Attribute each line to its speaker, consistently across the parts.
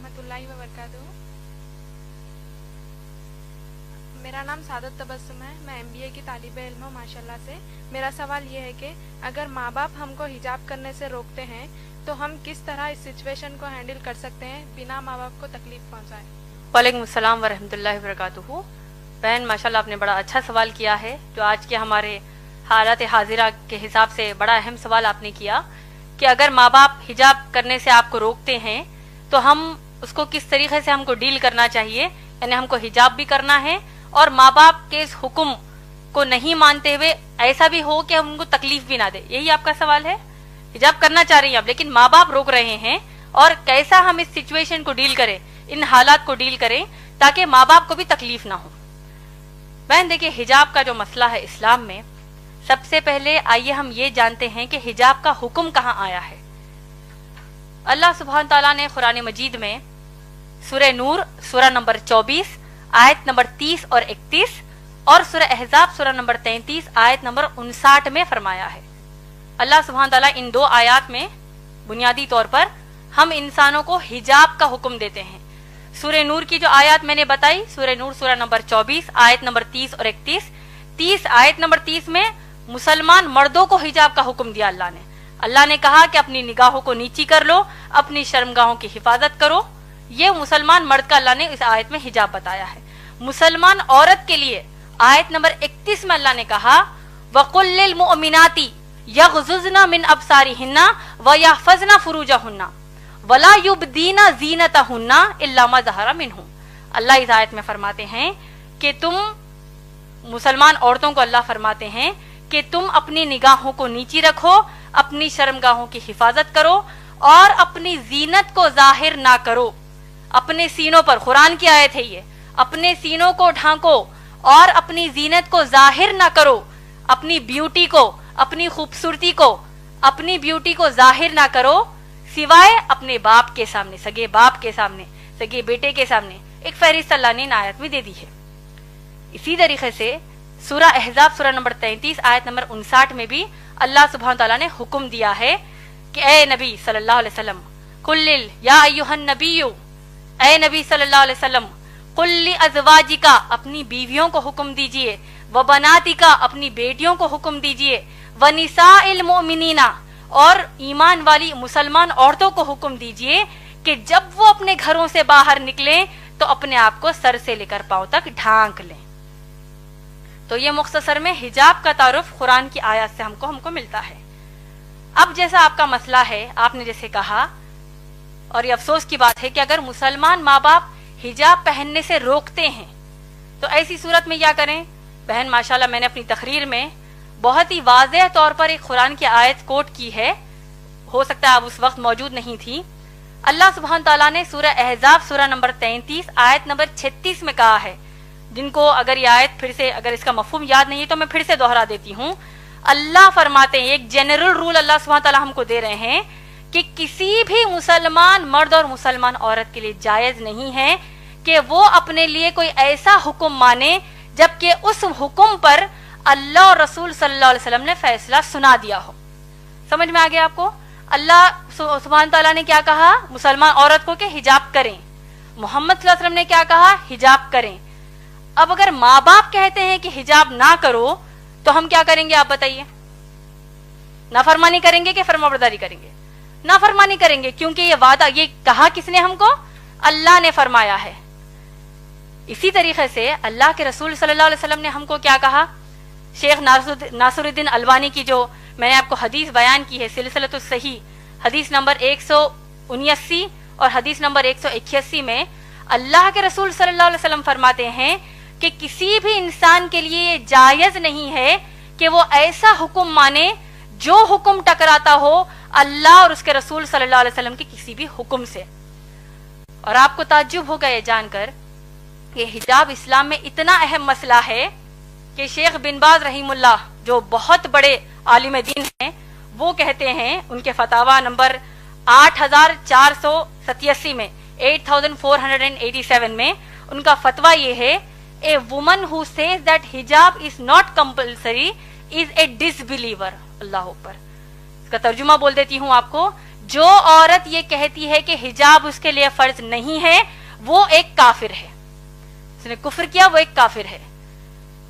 Speaker 1: रहमतुल्लाहि व बरकातहू। मेरा नाम सादत तबस्सुम है, मैं MBA की तालिबे इल्म हूँ माशाल्लाह से। मेरा सवाल ये है कि अगर माँ बाप हमको हिजाब करने से रोकते हैं तो हम किस तरह इस सिचुएशन को हैंडल कर सकते हैं बिना माँ बाप को तकलीफ पहुँचाए।
Speaker 2: वालेकुम अस्सलाम व रहमतुल्लाहि व बरकातहू। बहन माशाल्लाह आपने बड़ा अच्छा सवाल किया है, जो आज के हमारे हालात हाजिरा के हिसाब से बड़ा अहम सवाल आपने किया कि अगर माँ बाप हिजाब करने से आपको रोकते हैं तो हम उसको किस तरीके से हमको डील करना चाहिए, यानी हमको हिजाब भी करना है और माँ बाप के इस हुक्म को नहीं मानते हुए ऐसा भी हो कि हम उनको तकलीफ भी ना दे। यही आपका सवाल है? हिजाब करना चाह रही हैं आप लेकिन माँ बाप रोक रहे हैं, और कैसा हम इस सिचुएशन को डील करें, इन हालात को डील करें ताकि माँ बाप को भी तकलीफ ना हो। बहन देखिए, हिजाब का जो मसला है इस्लाम में, सबसे पहले आइए हम ये जानते हैं कि हिजाब का हुक्म कहाँ आया है। अल्लाह सुब्हान ताला ने कुरान मजीद में सूरह नूर सूरह नंबर 24 आयत नंबर 30 और 31 और सूरह अहज़ाब सूरह नंबर 33 आयत नंबर 59 में फरमाया है। अल्लाह सुब्हान ताला इन दो आयत में बुनियादी तौर पर हम इंसानों को हिजाब का हुक्म देते हैं। सूरह नूर की जो आयत मैंने बताई, सूरह नूर सूरह नंबर 24 आयत नंबर 30 और 31, आयत नंबर 30 में मुसलमान मर्दों को हिजाब का हुक्म दिया अल्लाह ने कहा कि अपनी निगाहों को नीची कर लो, अपनी शर्मगाहों की हिफाजत करो। ये मुसलमान मर्द का अल्लाह ने इस आयत में हिजाब बताया है। मुसलमान औरत के लिए आयत नंबर 31 में अल्लाह ने कहा वकुल लिल मुअमिनाती यग़ज़ुज़ना मिन अबसारिहिन्ना व यहफ़ज़ना फुरूजहुन्ना वला युबदीना ज़ीनतहुन्ना इल्ला मा ज़हरा मिन्हु। अल्लाह इस आयत में फरमाते हैं कि तुम मुसलमान औरतों को अल्लाह फरमाते हैं कि तुम अपनी निगाहों को नीची रखो, अपनी शर्मगाहों की हिफाजत करो और अपनी जीनत को जाहिर ना करो। अपने सीनों पर, कुरान की आयत है ये, अपने सीनों को ढांको और अपनी जीनत को जाहिर ना करो। अपनी ब्यूटी को, अपनी खूबसूरती को, अपनी ब्यूटी को जाहिर ना करो सिवाय अपने बाप के सामने, सगे बाप के सामने, सगे बेटे के सामने। एक फहरिस्त अल्लाह ने इन आयत में दे दी है। इसी तरीके से सूरह अहज़ाब सूरह नंबर 33 आयत नंबर 59 में भी अल्लाह सुब्हान ताला ने हुक्म दिया है कि ए नबी सल्लल्लाहु अलैहि वसल्लम कुल्लिल या अय्युहन नबिय्यु, ए नबी सल्लल्लाहु अलैहि वसल्लम कुल्ली अज़वाजिका, अपनी बीवियों को हुक्म दीजिए, व बनातिका, अपनी बेटियों को हुक्म दीजिए, व निसाइल मुमिनीना, और ईमान वाली मुसलमान औरतों को हुक्म दीजिए कि जब वो अपने घरों से बाहर निकलें तो अपने आप को सर से लेकर पांव तक ढांक लें। तो ये मुख्तसर में हिजाब का तारुफ कुरान की आयत से हमको मिलता है। अब जैसा आपका मसला है, आपने जैसे कहा, और ये अफसोस की बात है कि अगर मुसलमान माँ बाप हिजाब पहनने से रोकते हैं तो ऐसी सूरत में क्या करें। बहन माशाल्लाह मैंने अपनी तकरीर में बहुत ही वाज़ेह तौर पर एक कुरान की आयत कोट की है, हो सकता है आप उस वक्त मौजूद नहीं थी। अल्लाह सुब्हान ताला ने सूरह अहज़ाब सूरह नंबर 33 आयत नंबर 36 में कहा है, जिनको अगर ये आयत फिर से, अगर इसका मफहूम याद नहीं है तो मैं फिर से दोहरा देती हूँ। अल्लाह फरमाते हैं, एक जनरल रूल अल्लाह सुब्हान ताला हमको दे रहे हैं कि किसी भी मुसलमान मर्द और मुसलमान औरत के लिए जायज नहीं है कि वो अपने लिए कोई ऐसा हुक्म माने जबकि उस हुक्म पर अल्लाह और रसूल सल्लल्लाहु अलैहि वसल्लम ने फैसला सुना दिया हो। समझ में आ गया आपको? अल्लाह सुब्हान ताला ने क्या कहा मुसलमान औरत को कि हिजाब करें, मोहम्मद सल्लल्लाहु अलैहि वसल्लम ने क्या कहा हिजाब करें। अब अगर माँ बाप कहते हैं कि हिजाब ना करो तो हम क्या करेंगे आप बताइए? नाफरमानी करेंगे कि फरमाबरदारी करेंगे? नाफरमानी करेंगे, क्योंकि ये वादा, ये कहा किसने हमको? अल्लाह ने फरमाया है। इसी तरीके से अल्लाह के रसूल सल्लल्लाहु अलैहि वसल्लम ने हमको क्या कहा? शेख नासरुद्दीन अलवानी की जो मैंने आपको हदीस बयान की है, सिलसिलतुस सही हदीस नंबर 179 और हदीस नंबर 181 में अल्लाह के रसूल सल्लल्लाहु अलैहि वसल्लम फरमाते हैं कि किसी भी इंसान के लिए जायज नहीं है कि वो ऐसा हुक्म माने जो हुक्म टकराता हो अल्लाह और उसके रसूल सल्लल्लाहु अलैहि वसल्लम के किसी भी हुक्म से। और आपको ताज्जुब होगा ये जानकर कि हिजाब इस्लाम में इतना अहम मसला है कि शेख बिन बाज रहीमुल्लाह, जो बहुत बड़े आलिम दीन हैं, वो कहते हैं, उनके फतावा नंबर 8487 में 8487 में उनका फतवा ये है, a woman who says that hijab is not compulsory is a disbeliever. Allah ऊपर, इसका तर्जुमा बोल देती हूँ आपको, جو عورت یہ کہتی ہے کہ حجاب اس کے لیے فرض نہیں ہے وہ ایک کافر ہے، اس نے کفر کیا، وہ ایک کافر ہے۔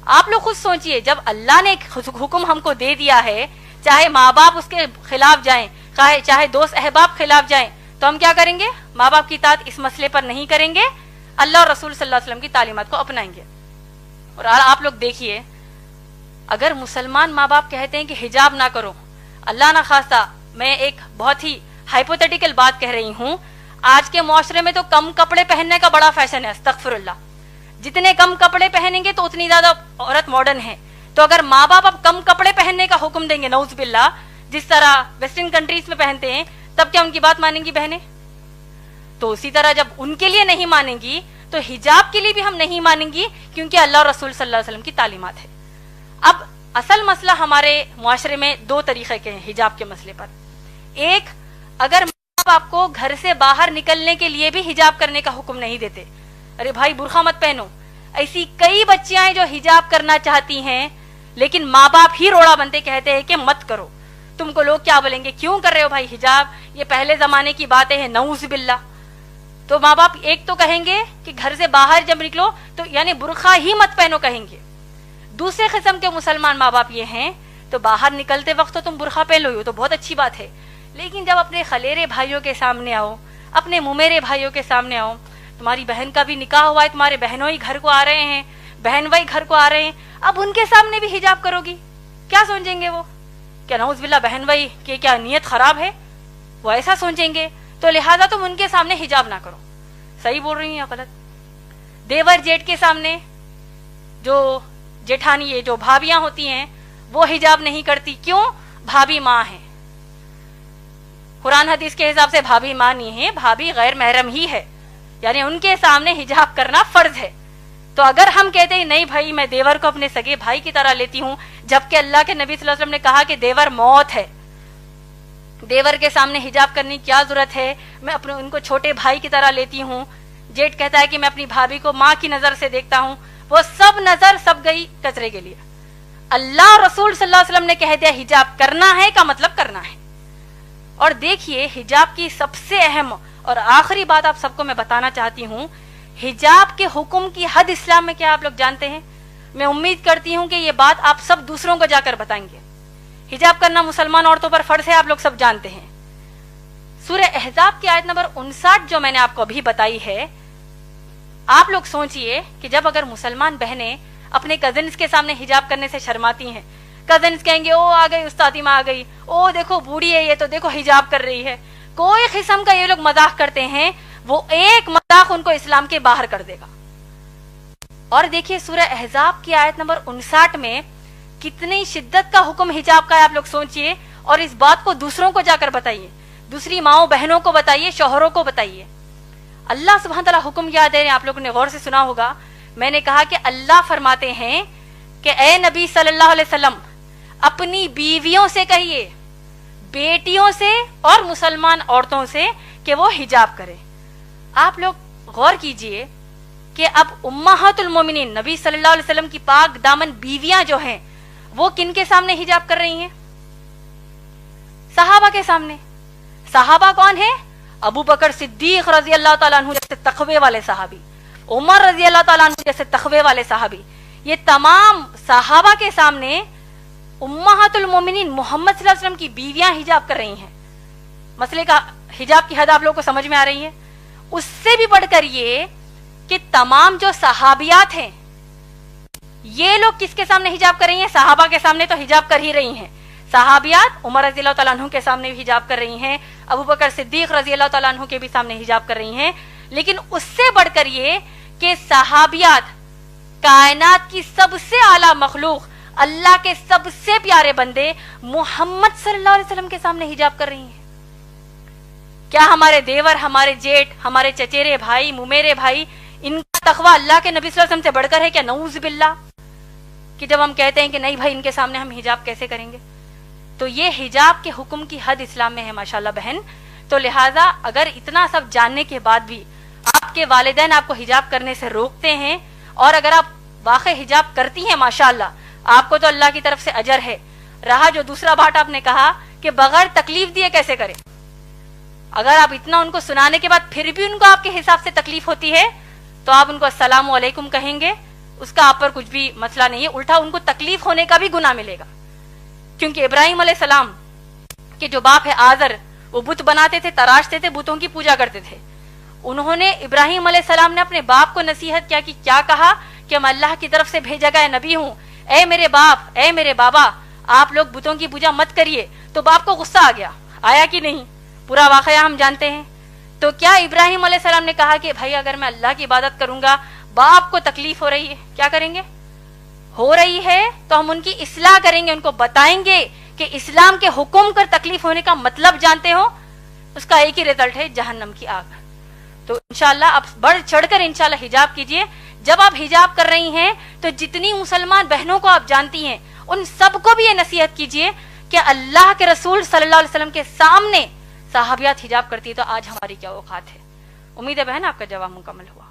Speaker 2: آپ لوگ خود سوچئے، جب اللہ نے حکم ہم کو دے دیا ہے، چاہے ماں باپ اس کے خلاف جائیں، چاہے دوست احباب خلاف جائیں، تو ہم کیا کریں گے؟ ماں باپ کی اطاعت اس مسئلے پر نہیں کریں گے، اللہ اور رسول صلی اللہ علیہ وسلم کی تعلیمات کو اپنائیں گے۔ اور آپ لوگ دیکھیے، اگر مسلمان ماں باپ کہتے ہیں کہ حجاب نہ کرو، اللہ نہ خواستہ، میں ایک بہت ہی ہائپوتھیٹیکل بات کہہ رہی ہوں، آج کے معاشرے میں تو کم کپڑے پہننے کا بڑا فیشن ہے، استغفر اللہ، جتنے کم کپڑے پہنیں گے تو اتنی زیادہ عورت ماڈرن ہے۔ تو اگر ماں باپ اب کم کپڑے پہننے کا حکم دیں گے، نعوذ باللہ، جس طرح ویسٹرن کنٹریز میں پہنتے ہیں، تب کیا ان کی بات مانیں گی بہنیں؟ تو اسی طرح جب ان کے لیے نہیں مانیں گی تو حجاب کے لیے بھی ہم نہیں مانیں گی، کیونکہ اللہ اور رسول صلی اللہ علیہ وسلم کی تعلیمات ہے۔ اب اصل مسئلہ ہمارے معاشرے میں دو طریقے کے ہیں حجاب کے مسئلے پر۔ ایک، اگر ماں باپ آپ کو گھر سے باہر نکلنے کے لیے بھی حجاب کرنے کا حکم نہیں دیتے، ارے بھائی برقع مت پہنو، ایسی کئی بچیاں ہیں جو حجاب کرنا چاہتی ہیں لیکن ماں باپ ہی روڑا بنتے کہتے ہیں کہ مت کرو، تم کو لوگ کیا بولیں گے، کیوں کر رہے ہو بھائی حجاب، یہ پہلے زمانے کی باتیں ہیں، نعوذ باللہ۔ تو ماں باپ ایک تو کہیں گے کہ گھر سے باہر جب نکلو تو یعنی برقع ہی مت پہنو کہیں گے۔ دوسرے قسم کے مسلمان ماں باپ یہ ہیں تو باہر نکلتے وقت تو تم برقع پہن لو، تو بہت اچھی بات ہے، لیکن جب اپنے خلیرے بھائیوں کے سامنے آؤ، اپنے ممیرے بھائیوں کے سامنے آؤ، تمہاری بہن کا بھی نکاح ہوا ہے، تمہارے بہنوں ہی گھر کو آ رہے ہیں، بہن بھائی گھر کو آ رہے ہیں، اب ان کے سامنے بھی حجاب کرو گی، کیا سوچیں گے وہ؟ کیا نعوذ باللہ بہن بھائی کہ کیا نیت خراب ہے؟ وہ ایسا سوچیں گے، تو لہٰذا تم ان کے سامنے حجاب نہ کرو۔ صحیح بول رہی ہیں یا غلط؟ دیور جیٹ کے سامنے جو جیٹھانی یہ جو بھابیاں ہوتی ہیں وہ حجاب نہیں کرتی، کیوں؟ بھابی ماں ہے، قرآن حدیث کے حساب سے بھابی ماں نہیں ہے، بھابی غیر محرم ہی ہے، یعنی ان کے سامنے حجاب کرنا فرض ہے۔ تو اگر ہم کہتے ہیں نہیں بھائی میں دیور کو اپنے سگے بھائی کی طرح لیتی ہوں، جبکہ اللہ کے نبی صلی اللہ علیہ وسلم نے کہا کہ دیور موت ہے، دیور کے سامنے حجاب کرنے کی کیا ضرورت ہے، میں اپنے ان کو چھوٹے بھائی کی طرح لیتی ہوں، جیٹ کہتا ہے کہ میں اپنی بھابھی کو ماں کی نظر سے دیکھتا ہوں، وہ سب نظر سب گئی کچرے کے لیے۔ اللہ اور رسول صلی اللہ علیہ وسلم نے کہہ دیا حجاب کرنا ہے کا مطلب کرنا ہے۔ اور دیکھیے حجاب کی سب سے اہم اور آخری بات آپ سب کو میں بتانا چاہتی ہوں، حجاب کے حکم کی حد اسلام میں کیا آپ لوگ جانتے ہیں؟ میں امید کرتی ہوں کہ یہ بات آپ سب دوسروں کو جا کر بتائیں گے۔ حجاب کرنا مسلمان عورتوں پر فرض ہے، آپ لوگ سب جانتے ہیں۔ سورہ احزاب کی آیت نمبر 59 جو میں نے آپ کو ابھی بتائی ہے، آپ لوگ سوچئے کہ جب اگر مسلمان بہنیں اپنے کزنز کے سامنے حجاب کرنے سے شرماتی ہیں، کزنز کہیں گے او آ گئی استادی ماں آ گئی، او دیکھو بوڑھی ہے یہ تو دیکھو حجاب کر رہی ہے، کوئی قسم کا یہ لوگ مذاق کرتے ہیں، وہ ایک مذاق ان کو اسلام کے باہر کر دے گا۔ اور دیکھیے سورہ احزاب کی آیت نمبر 59 میں کتنی شدت کا حکم حجاب کا ہے، آپ لوگ سوچئے، اور اس بات کو دوسروں کو جا کر بتائیے، دوسری ماؤں بہنوں کو بتائیے، شوہروں کو بتائیے۔ اللہ سبحانہ تعالیٰ حکم کیا دے رہے ہیں، آپ لوگوں نے غور سے سنا ہوگا، میں نے کہا کہ اللہ فرماتے ہیں کہ اے نبی صلی اللہ علیہ وسلم اپنی بیویوں سے کہیے، بیٹیوں سے اور مسلمان عورتوں سے کہ وہ حجاب کرے۔ آپ لوگ غور کیجئے کہ اب امہات المومنین نبی صلی اللہ علیہ وسلم کی پاک دامن بیویاں جو ہیں وہ کن کے سامنے حجاب کر رہی ہیں؟ صحابہ کے سامنے۔ صحابہ کون ہیں؟ ابو بکر صدیق رضی اللہ تعالیٰ عنہ جیسے تقوی والے صحابی، عمر رضی اللہ تعالیٰ عنہ جیسے تقوی والے صحابی، یہ تمام صحابہ کے سامنے امہات المومنین محمد صلی اللہ علیہ وسلم کی بیویاں حجاب کر رہی ہیں۔ مسئلے کا حجاب کی حد آپ لوگوں کو سمجھ میں آ رہی ہے؟ اس سے بھی بڑھ کر یہ کہ تمام جو صحابیات ہیں یہ لوگ کس کے سامنے حجاب کر رہی ہیں؟ صحابہ کے سامنے تو حجاب کر ہی رہی ہیں، صحابیات عمر رضی اللہ تعالیٰ عنہ کے سامنے بھی حجاب کر رہی ہیں، ابو بکر صدیق رضی اللہ تعالیٰ عنہ کے بھی سامنے حجاب کر رہی ہیں، لیکن اس سے بڑھ کر یہ کہ صحابیات کائنات کی سب سے اعلیٰ مخلوق اللہ کے سب سے پیارے بندے محمد صلی اللہ علیہ وسلم کے سامنے حجاب کر رہی ہیں۔ کیا ہمارے دیور، ہمارے جیٹ، ہمارے چچیرے بھائی، ممیرے بھائی، ان کا تقویٰ اللہ کے نبی صلی اللہ علیہ وسلم سے بڑھ کر ہے کیا؟ نعوذ باللہ، کہ جب ہم کہتے ہیں کہ نہیں بھائی ان کے سامنے ہم حجاب کیسے کریں گے؟ تو یہ حجاب کے حکم کی حد اسلام میں ہے ماشاءاللہ بہن۔ تو لہٰذا اگر اتنا سب جاننے کے بعد بھی آپ کے والدین آپ کو حجاب کرنے سے روکتے ہیں، اور اگر آپ واقع حجاب کرتی ہیں ماشاءاللہ آپ کو تو اللہ کی طرف سے اجر ہے۔ رہا جو دوسرا بات آپ نے کہا کہ بغیر تکلیف دیے کیسے کریں، अगर आप इतना उनको सुनाने के बाद फिर भी उनको आपके हिसाब से तकलीफ होती है तो आप उनको अस्सलामु अलैकुम कहेंगे, उसका आप पर कुछ भी मसला नहीं है, उल्टा उनको तकलीफ होने का भी गुनाह मिलेगा। क्योंकि इब्राहिम अलैहिस्सलाम के जो बाप है आजर, वो बुत बनाते थे, तराशते थे, बुतों की पूजा करते थे। उन्होंने इब्राहिम अलैहिस्सलाम ने अपने बाप को नसीहत किया कि क्या कहा कि मैं अल्लाह की तरफ से भेजा गया नबी हूं, ए मेरे बाप, ए मेरे बाबा, आप लोग बुतों की पूजा मत करिए। तो बाप को गुस्सा आ गया, आया कि नहीं, पूरा वाकया हम जानते हैं। तो क्या इब्राहिम अलैहिस्सलाम ने कहा कि भाई अगर मैं अल्लाह की इबादत करूंगा, बाप को तकलीफ हो रही है, क्या करेंगे, हो रही है तो हम उनकी इस्लाह करेंगे, उनको बताएंगे कि इस्लाम के हुक्म कर तकलीफ होने का मतलब जानते हो, उसका एक ही रिजल्ट है, जहन्नम की आग। तो इंशाल्लाह आप बढ़ चढ़कर इंशाल्लाह हिजाब कीजिए। जब आप हिजाब कर रही हैं तो जितनी मुसलमान बहनों को आप जानती हैं उन सबको भी ये नसीहत कीजिए कि अल्लाह के रसूल सल्लल्लाहु अलैहि वसल्लम के सामने सहाबियात हिजाब करती है तो आज हमारी क्या औकात है। उम्मीद है बहन आपका जवाब मुकम्मल हुआ।